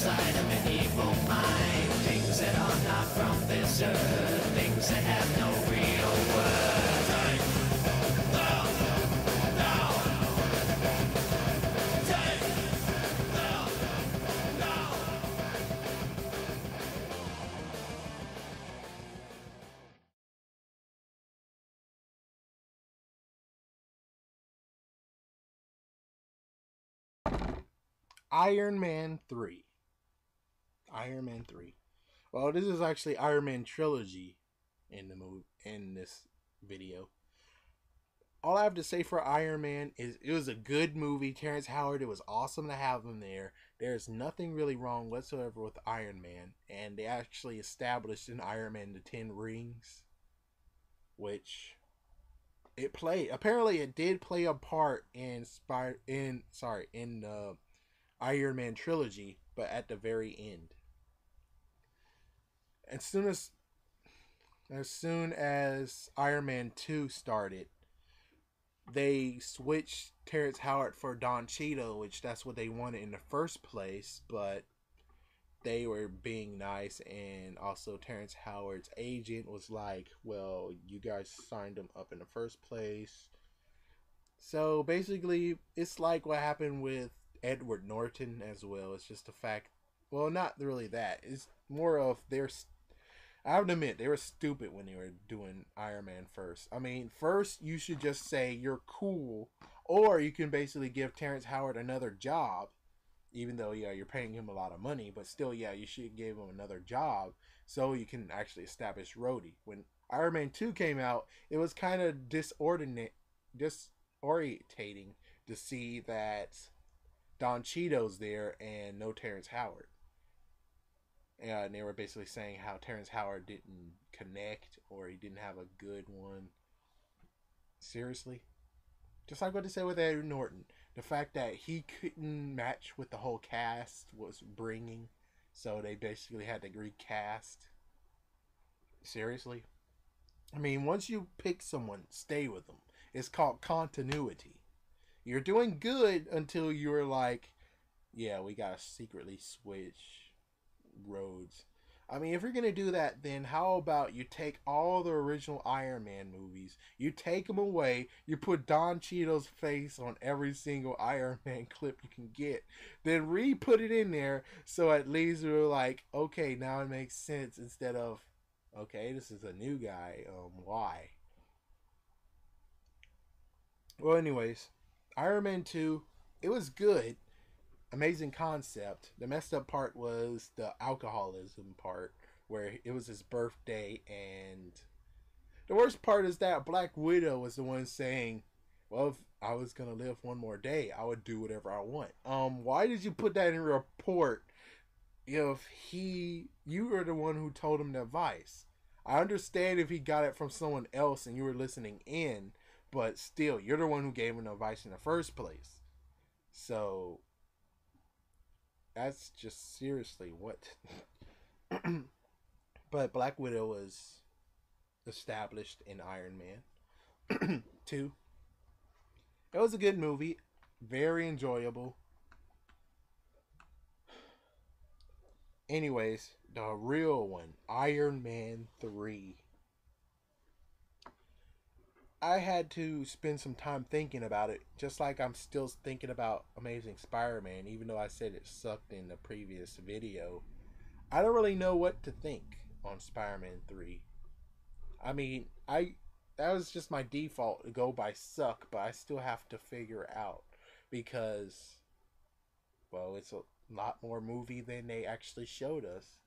inside of an evil mind. Things that are not from this earth, things that have no real worth. Take them down. Take them down. Iron Man 3. Iron Man 3. Well, this is actually Iron Man trilogy in this video. All I have to say for Iron Man is it was a good movie. Terrence Howard, it was awesome to have him there. There's nothing really wrong whatsoever with Iron Man, and they actually established in Iron Man the 10 rings, which apparently it did play a part in the Iron Man trilogy, but at the very end. As soon as Iron Man 2 started, they switched Terrence Howard for Don Cheadle, which that's what they wanted in the first place, but they were being nice, and also Terrence Howard's agent was like, well, you guys signed him up in the first place. So basically, it's like what happened with Edward Norton as well. It's just the fact, well, not really that. It's more of I have to admit, they were stupid when they were doing Iron Man first. I mean, first you should just say you're cool, or you can basically give Terrence Howard another job, even though, yeah, you're paying him a lot of money, but still, yeah, you should give him another job so you can actually establish Rhodey. When Iron Man 2 came out, it was kind of disorientating to see that Don Cheadle's there and no Terrence Howard. And they were basically saying how Terrence Howard didn't connect or he didn't have a good one. Seriously? Just like what they said with Edward Norton. The fact that he couldn't match with the whole cast was bringing. So they basically had to recast. Seriously? I mean, once you pick someone, stay with them. It's called continuity. You're doing good until you're like, yeah, we gotta secretly switch roads. I mean, if you're gonna do that, then how about you take all the original Iron Man movies, you take them away, you put Don Cheadle's face on every single Iron Man clip you can get, then re-put it in there, so at least we're like, okay, now it makes sense, instead of, okay, this is a new guy, why? Well, anyways, Iron Man 2, it was good. Amazing concept. The messed up part was the alcoholism part, where it was his birthday, and the worst part is that Black Widow was the one saying, well, if I was gonna live one more day, I would do whatever I want. Why did you put that in a report if you were the one who told him the advice? I understand if he got it from someone else and you were listening in, but still, you're the one who gave him the advice in the first place. So that's just seriously what. But Black Widow was established in Iron Man 2. It was a good movie, very enjoyable. Anyways, the real one, Iron Man 3. I had to spend some time thinking about it, just like I'm still thinking about Amazing Spider-Man, even though I said it sucked in the previous video. I don't really know what to think on Spider-Man 3. I mean, that was just my default to go by suck, but I still have to figure out because, well, it's a lot more movie than they actually showed us.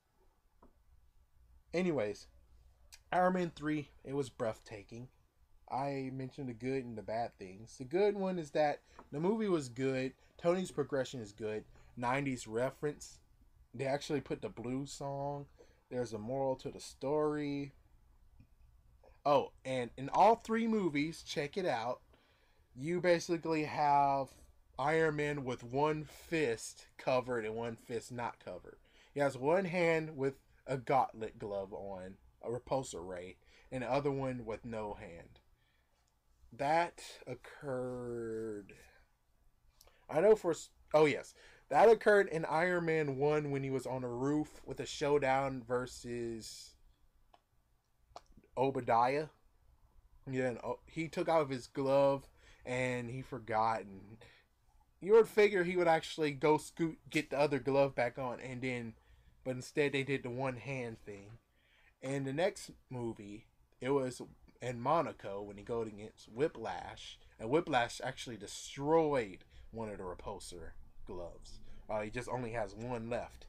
Anyways, Iron Man 3, it was breathtaking. I mentioned the good and the bad things. The good one is that the movie was good. Tony's progression is good. 90s reference. They actually put the blues song. There's a moral to the story. Oh, and in all three movies, check it out, you basically have Iron Man with one fist covered and one fist not covered. He has one hand with a gauntlet glove on, a repulsor ray, and the other one with no hand. That occurred. I know for. Oh, yes. That occurred in Iron Man 1 when he was on a roof with a showdown versus Obadiah. Yeah, and he took out his glove and he forgot. And you would figure he would actually go scoot, get the other glove back on, and then, but instead they did the one hand thing. And the next movie, it was in Monaco when he goes against Whiplash, and Whiplash actually destroyed one of the repulsor gloves. He just only has one left.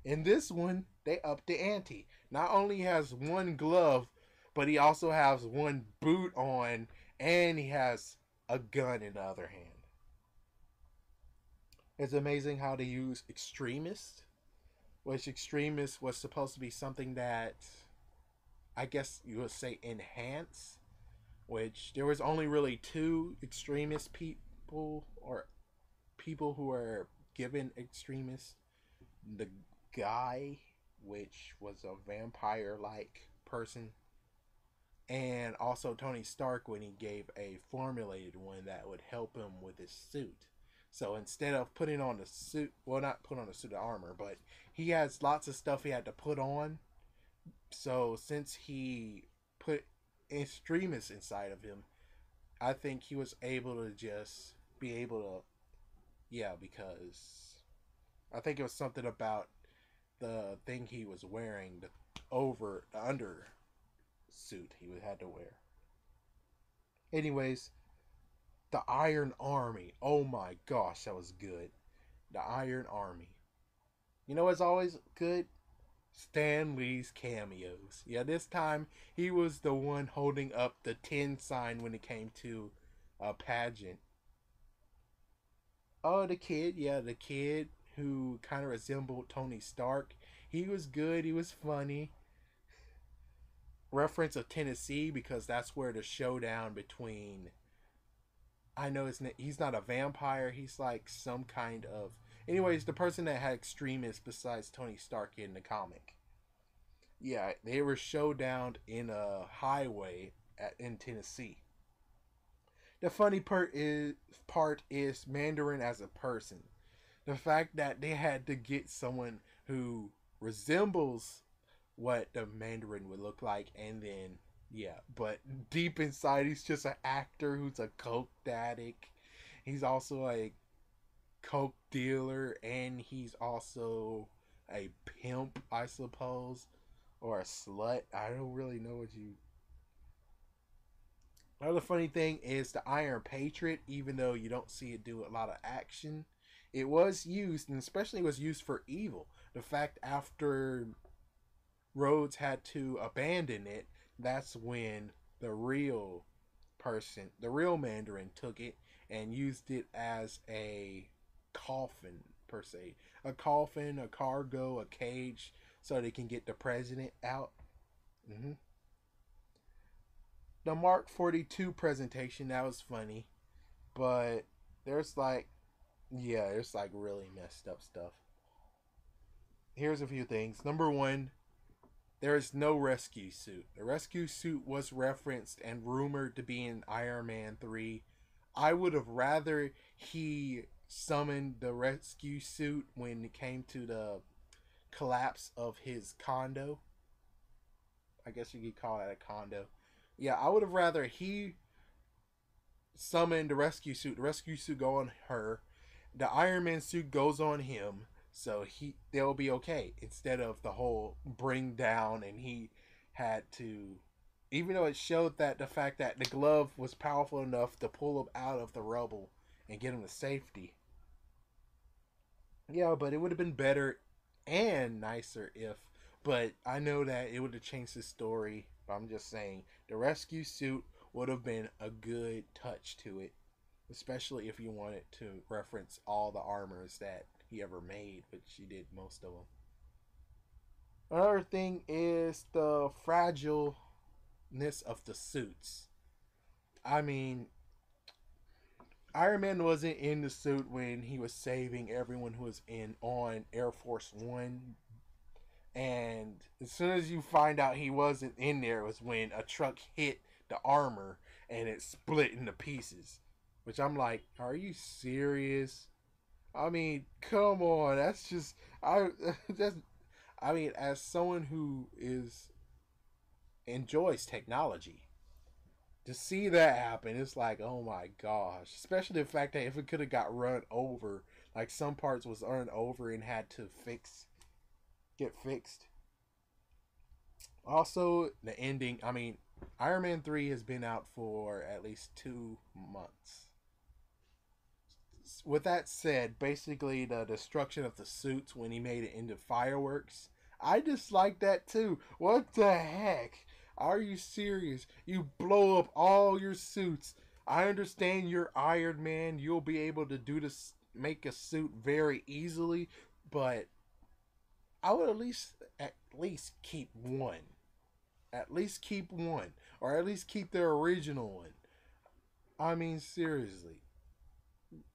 In this one, they upped the ante. Not only has one glove, but he also has one boot on, and he has a gun in the other hand. It's amazing how they use Extremist, which Extremist was supposed to be something that I guess you would say enhance, which there was only really two Extremist people or people who were given Extremist. The guy, which was a vampire like person, and also Tony Stark when he gave a formulated one that would help him with his suit. So instead of putting on the suit, well, not put on a suit of armor, but he has lots of stuff he had to put on. So since he put Extremis inside of him, I think he was able to just be able to, yeah, because I think it was something about the thing he was wearing, the under suit he had to wear. Anyways, the Iron Army. Oh my gosh, that was good. The Iron Army. You know what's always good? Stan Lee's cameos. Yeah, this time he was the one holding up the 10 sign when it came to a pageant. Oh, the kid. Yeah, the kid who kind of resembled Tony Stark. He was good. He was funny. Reference of Tennessee because that's where the showdown between. I know he's not a vampire. He's like some kind of. Anyways, the person that had Extremist besides Tony Stark in the comic. Yeah, they were showdown in a highway in Tennessee. The funny part is Mandarin as a person. The fact that they had to get someone who resembles what the Mandarin would look like, and then yeah, but deep inside he's just an actor who's a coke addict. He's also a coke dealer, and he's also a pimp, I suppose, or a slut. I don't really know what you. Another funny thing is the Iron Patriot, even though you don't see it do a lot of action, it was used, and especially was used for evil. The fact after Rhodes had to abandon it, that's when the real the real Mandarin, took it and used it as a coffin, per se. A coffin, a cargo, a cage, so they can get the president out. Mm-hmm. The Mark 42 presentation, that was funny. But there's like, yeah, there's like really messed up stuff. Here's a few things. Number one, there is no rescue suit. The rescue suit was referenced and rumored to be in Iron Man 3. I would have rather he summoned the rescue suit when it came to the collapse of his condo. I guess you could call it a condo. Yeah, I would have rather he summoned the rescue suit. The rescue suit go on her. The Iron Man suit goes on him. So they'll be okay. Instead of the whole bring down, and he had to, even though it showed that the fact that the glove was powerful enough to pull him out of the rubble and get him to safety. Yeah, but it would have been better and nicer if. But I know that it would have changed the story. But I'm just saying the rescue suit would have been a good touch to it, especially if you wanted to reference all the armors that he ever made, which he did most of them. Another thing is the fragileness of the suits. I mean, Iron Man wasn't in the suit when he was saving everyone who was on Air Force One, and as soon as you find out he wasn't in there was when a truck hit the armor and it split into pieces. Which I'm like, are you serious? I mean, come on. That's just I. That's I mean, as someone who is enjoys technology, to see that happen, it's like, oh my gosh. Especially the fact that if it could have got run over, like some parts was run over and had to get fixed. Also, the ending. I mean, Iron Man 3 has been out for at least 2 months. With that said, basically the destruction of the suits when he made it into fireworks, I dislike that too. What the heck? Are you serious? You blow up all your suits. I understand you're Iron Man. You'll be able to do this, make a suit very easily, but I would at least keep one. At least keep one, or at least keep the original one. I mean, seriously,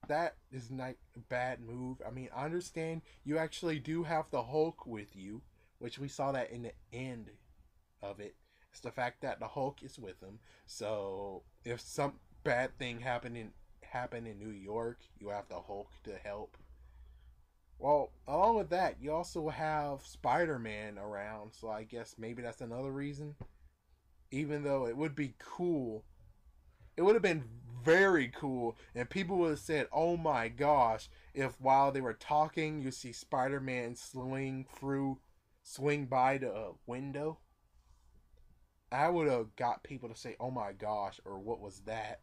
that is not a bad move. I mean, I understand you actually do have the Hulk with you, which we saw that in the end of it. It's the fact that the Hulk is with him. So if some bad thing happen in New York, you have the Hulk to help. Well, along with that, you also have Spider Man around, so I guess maybe that's another reason. Even though it would be cool, it would have been very cool, and people would have said, "Oh my gosh!" If while they were talking, you see Spider Man swing by the window. I would have got people to say, "Oh my gosh!" or "What was that?"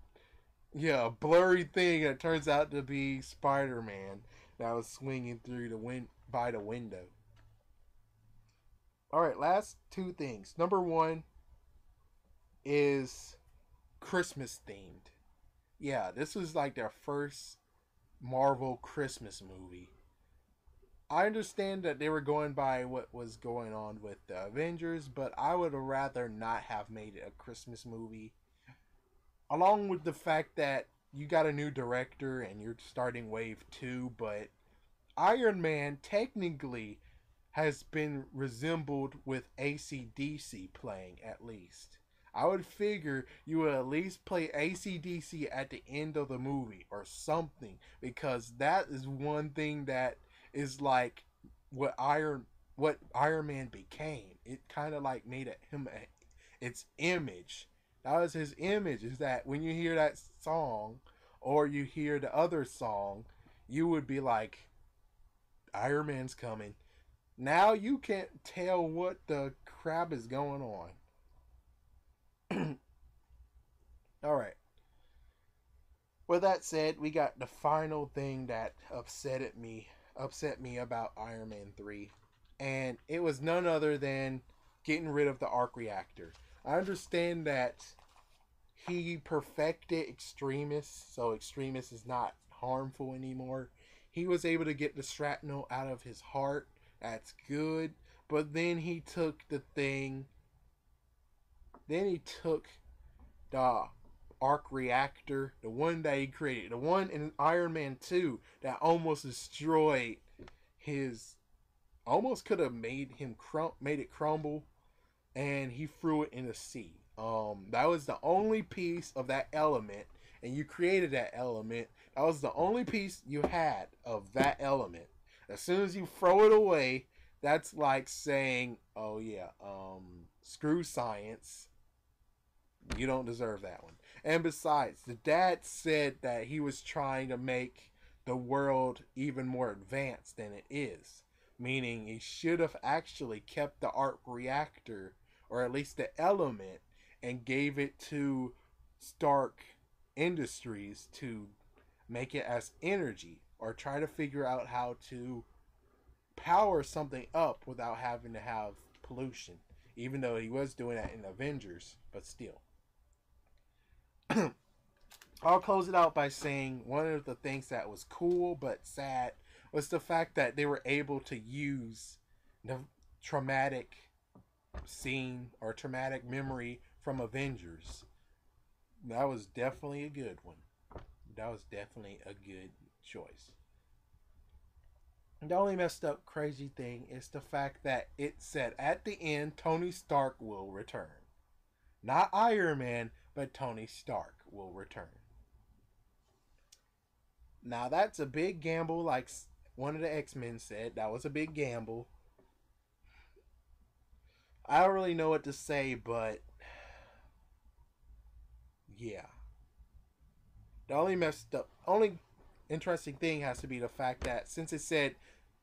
Yeah, a blurry thing that turns out to be Spider Man that was swinging through the by the window. All right, last two things. Number one is Christmas themed. Yeah, this was like their first Marvel Christmas movie. I understand that they were going by what was going on with the Avengers, but I would have rather not have made it a Christmas movie. Along with the fact that you got a new director and you're starting wave 2, but Iron Man technically has been resembled with ACDC playing at least. I would figure you would at least play ACDC at the end of the movie or something, because that is one thing that is like what Iron Man became. It kind of like made its image. That was his image. Is that when you hear that song or you hear the other song, you would be like, Iron Man's coming. Now you can't tell what the crap is going on. All right. With that said, we got the final thing that upset me about Iron Man 3, and it was none other than getting rid of the arc reactor. I understand that he perfected Extremis, so Extremis is not harmful anymore. He was able to get the shrapnel out of his heart. That's good. But then he took the thing. Then he took the arc reactor, the one that he created, the one in Iron Man 2 that almost destroyed his, almost could have made it crumble, and he threw it in the sea. That was the only piece of that element, and you created that element. That was the only piece you had of that element. As soon as you throw it away, that's like saying, "Oh yeah, screw science. You don't deserve that one." And besides, the dad said that he was trying to make the world even more advanced than it is, meaning he should have actually kept the arc reactor, or at least the element, and gave it to Stark Industries to make it as energy, or try to figure out how to power something up without having to have pollution. Even though he was doing that in Avengers, but still. I'll close it out by saying one of the things that was cool but sad was the fact that they were able to use the traumatic scene or traumatic memory from Avengers. That was definitely a good one. That was definitely a good choice. The only messed up crazy thing is the fact that it said at the end Tony Stark will return. Not Iron Man, but Tony Stark will return. Now that's a big gamble, like one of the X-Men said. That was a big gamble. I don't really know what to say, but yeah. Only interesting thing has to be the fact that since it said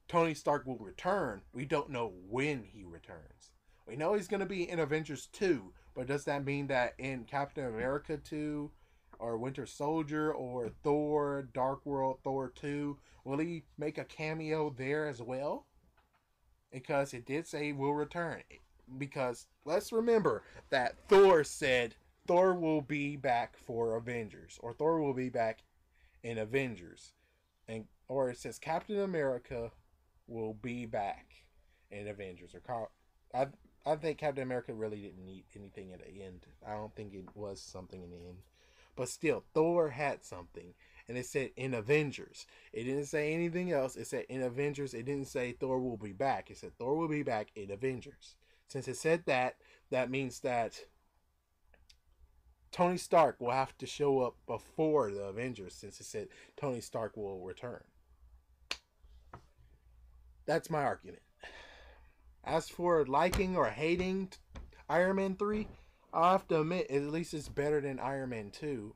Tony Stark will return, we don't know when he returns. We know he's going to be in Avengers 2, but does that mean that in Captain America 2 or Winter Soldier or Thor, Dark World, Thor 2, will he make a cameo there as well? Because it did say he will return. Because let's remember that Thor said Thor will be back for Avengers, or Thor will be back in Avengers, and or it says Captain America will be back in Avengers. I think Captain America really didn't need anything at the end. I don't think it was something in the end. But still, Thor had something. And it said in Avengers. It didn't say anything else. It said in Avengers. It didn't say Thor will be back. It said Thor will be back in Avengers. Since it said that, that means that Tony Stark will have to show up before the Avengers, since it said Tony Stark will return. That's my argument. As for liking or hating Iron Man 3, I'll have to admit, at least it's better than Iron Man 2.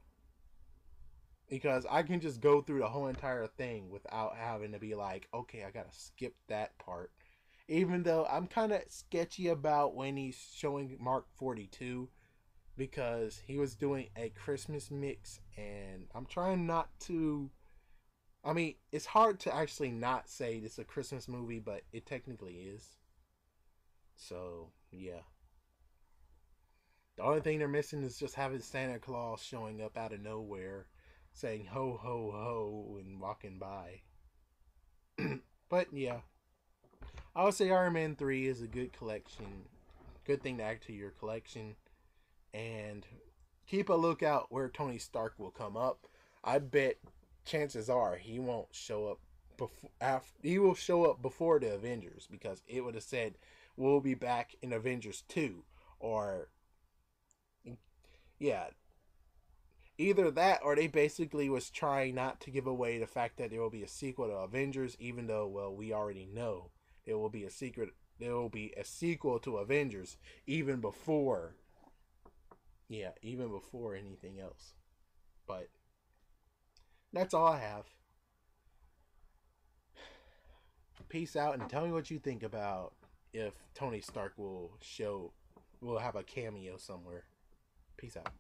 Because I can just go through the whole entire thing without having to be like, okay, I gotta skip that part. Even though I'm kind of sketchy about when he's showing Mark 42, because he was doing a Christmas mix, and I'm trying not to. I mean, it's hard to actually not say it's a Christmas movie, but it technically is. So, yeah. The only thing they're missing is just having Santa Claus showing up out of nowhere, saying ho ho ho and walking by. But yeah, I would say Iron Man 3 is a good collection. Good thing to add to your collection. And keep a lookout where Tony Stark will come up. I bet chances are he won't show up before. He will show up before the Avengers, because it would have said we'll be back in Avengers 2, or yeah, either that or they basically was trying not to give away the fact that there will be a sequel to Avengers, even though, well, we already know there will be a secret. There will be a sequel to Avengers even before. Yeah, even before anything else. But that's all I have. Peace out, and tell me what you think about if Tony Stark will have a cameo somewhere. Peace out.